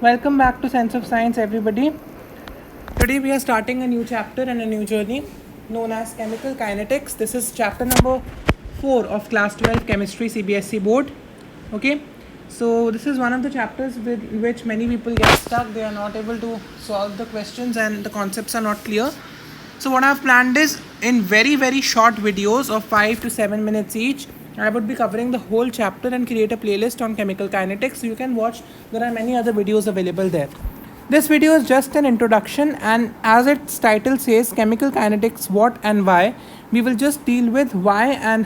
Welcome back to Sense of Science, everybody. Today we are starting a new chapter and a new journey known as chemical kinetics. This is chapter number 4 of class 12 chemistry CBSE board. Okay, so this is one of the chapters with which many people get stuck. They are not able to solve the questions and the concepts are not clear. So what I've planned is in very short videos of 5 to 7 minutes each, I would be covering the whole chapter and create a playlist on chemical kinetics. So you can watch, there are many other videos available there. This video is just an introduction, and as its title says, chemical kinetics, what and why, we will just deal with why and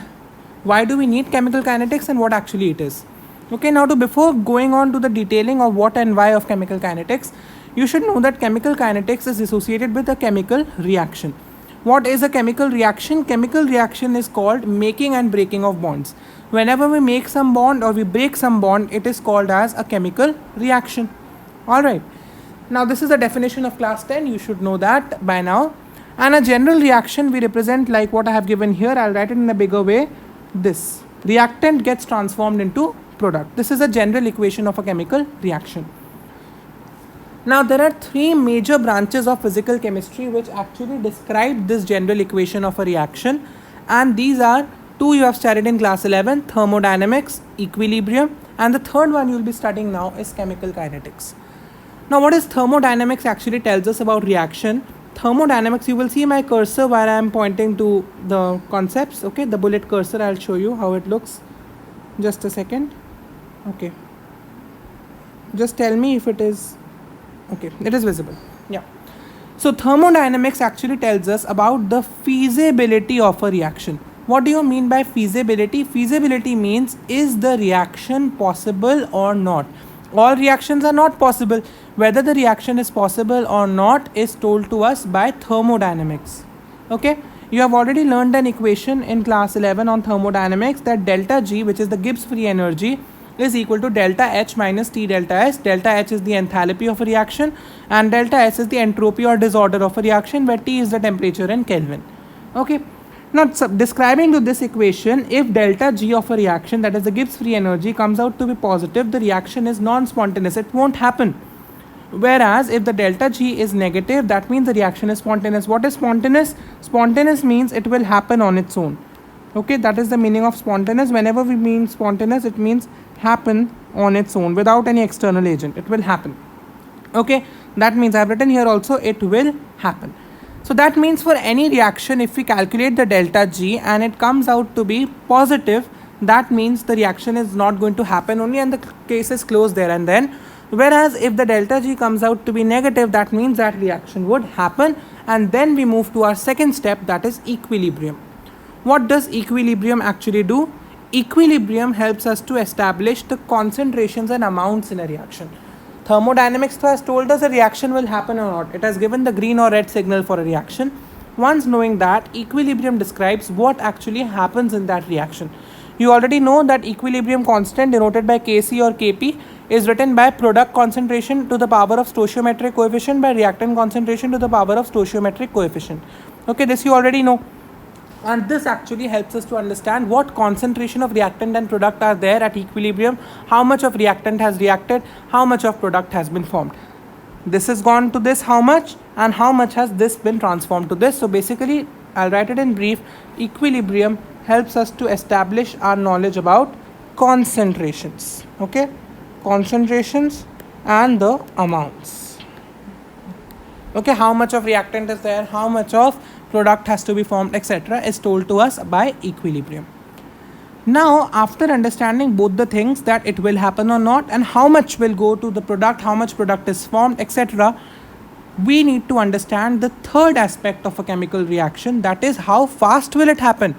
why do we need chemical kinetics and what actually it is. Okay, now before going on to the detailing of what and why of chemical kinetics, you should know that chemical kinetics is associated with a chemical reaction. What is a chemical reaction? Chemical reaction is called making and breaking of bonds. Whenever we make some bond or we break some bond, it is called as a chemical reaction. Alright. Now this is the definition of class 10. You should know that by now. And a general reaction we represent like what I have given here. I'll write it in a bigger way. This reactant gets transformed into product. This is a general equation of a chemical reaction. Now there are three major branches of physical chemistry which actually describe this general equation of a reaction, and these are two you have studied in class 11, thermodynamics, equilibrium, and the third one you will be studying now is chemical kinetics. Now what is thermodynamics actually tells us about reaction? Thermodynamics, you will see my cursor while I am pointing to the concepts. Okay, the bullet cursor, I'll show you how it looks. Just a second. Okay, just tell me if it is okay, it is visible. Yeah. So thermodynamics actually tells us about the feasibility of a reaction. What do you mean by feasibility? Feasibility means, is the reaction possible or not? All reactions are not possible. Whether the reaction is possible or not is told to us by thermodynamics. Okay, you have already learned an equation in class 11 on thermodynamics that delta G, which is the Gibbs free energy, is equal to delta H minus T delta S. Delta H is the enthalpy of a reaction and delta S is the entropy or disorder of a reaction, where T is the temperature in Kelvin. Okay. Now describing to this equation, if delta G of a reaction, that is the Gibbs free energy, comes out to be positive, the reaction is non-spontaneous. It won't happen. Whereas if the delta G is negative, that means the reaction is spontaneous. What is spontaneous? Spontaneous means it will happen on its own. Okay, that is the meaning of spontaneous. Whenever we mean spontaneous, it means happen on its own without any external agent. It will happen. Okay, that means I have written here also it will happen. So that means for any reaction, if we calculate the delta G and it comes out to be positive, that means the reaction is not going to happen only and the case is closed there and then. Whereas if the delta G comes out to be negative, that means that reaction would happen, and then we move to our second step, that is equilibrium. What does equilibrium actually do? Equilibrium helps us to establish the concentrations and amounts in a reaction. Thermodynamics has told us a reaction will happen or not. It has given the green or red signal for a reaction. Once knowing that, equilibrium describes what actually happens in that reaction. You already know that equilibrium constant, denoted by Kc or Kp, is written by product concentration to the power of stoichiometric coefficient by reactant concentration to the power of stoichiometric coefficient. Okay, this you already know. And this actually helps us to understand what concentration of reactant and product are there at equilibrium, how much of reactant has reacted, how much of product has been formed. This has gone to this, how much, and how much has this been transformed to this. So basically, I'll write it in brief. Equilibrium helps us to establish our knowledge about concentrations. Okay, concentrations and the amounts. Okay, how much of reactant is there, how much of product has to be formed, etc., is told to us by equilibrium. Now, after understanding both the things, that it will happen or not and how much will go to the product, how much product is formed, etc., we need to understand the third aspect of a chemical reaction, that is how fast will it happen.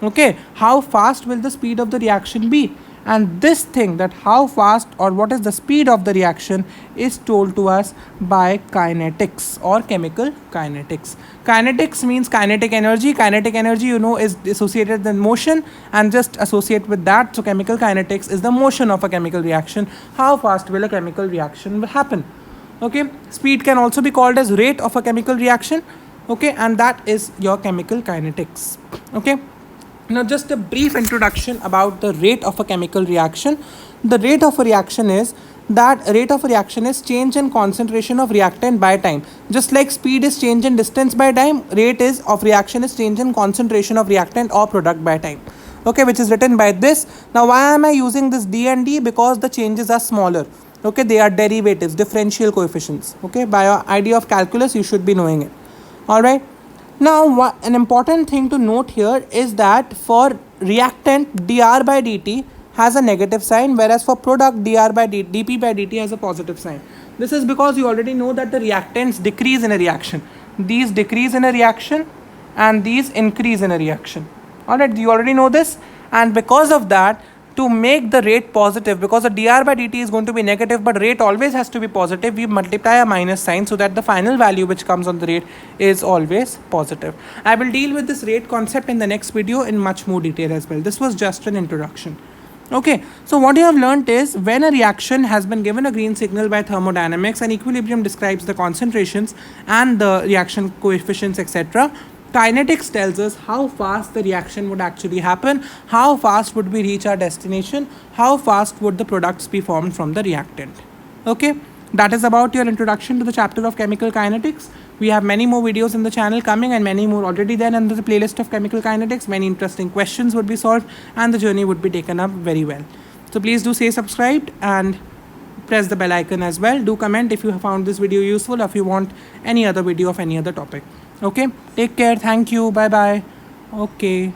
Okay, how fast will the speed of the reaction be? And this thing, that how fast or what is the speed of the reaction, is told to us by kinetics or chemical kinetics. Kinetics means kinetic energy. Kinetic energy, you know, is associated with motion, and just associate with that. So chemical kinetics is the motion of a chemical reaction. How fast will a chemical reaction happen? Okay, speed can also be called as rate of a chemical reaction. Okay, and that is your chemical kinetics. Okay. Now just a brief introduction about the rate of a chemical reaction. The rate of a reaction is that rate of reaction is change in concentration of reactant by time. Just like speed is change in distance by time, rate is of reaction is change in concentration of reactant or product by time. Okay, which is written by this. Now why am I using this D and D? Because the changes are smaller. Okay, they are derivatives, differential coefficients. Okay, by your idea of calculus, you should be knowing it. All right. Now, an important thing to note here is that for reactant, dr by dt has a negative sign, whereas for product, dp by dt has a positive sign. This is because you already know that the reactants decrease in a reaction. These decrease in a reaction and these increase in a reaction. Alright, you already know this, and because of that, to make the rate positive, because the dr by dt is going to be negative but rate always has to be positive, we multiply a minus sign so that the final value which comes on the rate is always positive. I will deal with this rate concept in the next video in much more detail as well. This was just an introduction. Okay, so what you have learnt is when a reaction has been given a green signal by thermodynamics and equilibrium describes the concentrations and the reaction coefficients, etc. Kinetics tells us how fast the reaction would actually happen, how fast would we reach our destination, how fast would the products be formed from the reactant. Okay, that is about your introduction to the chapter of chemical kinetics. We have many more videos in the channel coming and many more already there under the playlist of chemical kinetics. Many interesting questions would be solved and the journey would be taken up very well. So please do stay subscribed and press the bell icon as well. Do comment if you have found this video useful or if you want any other video of any other topic. Okay, take care. Thank you. Bye bye. Okay.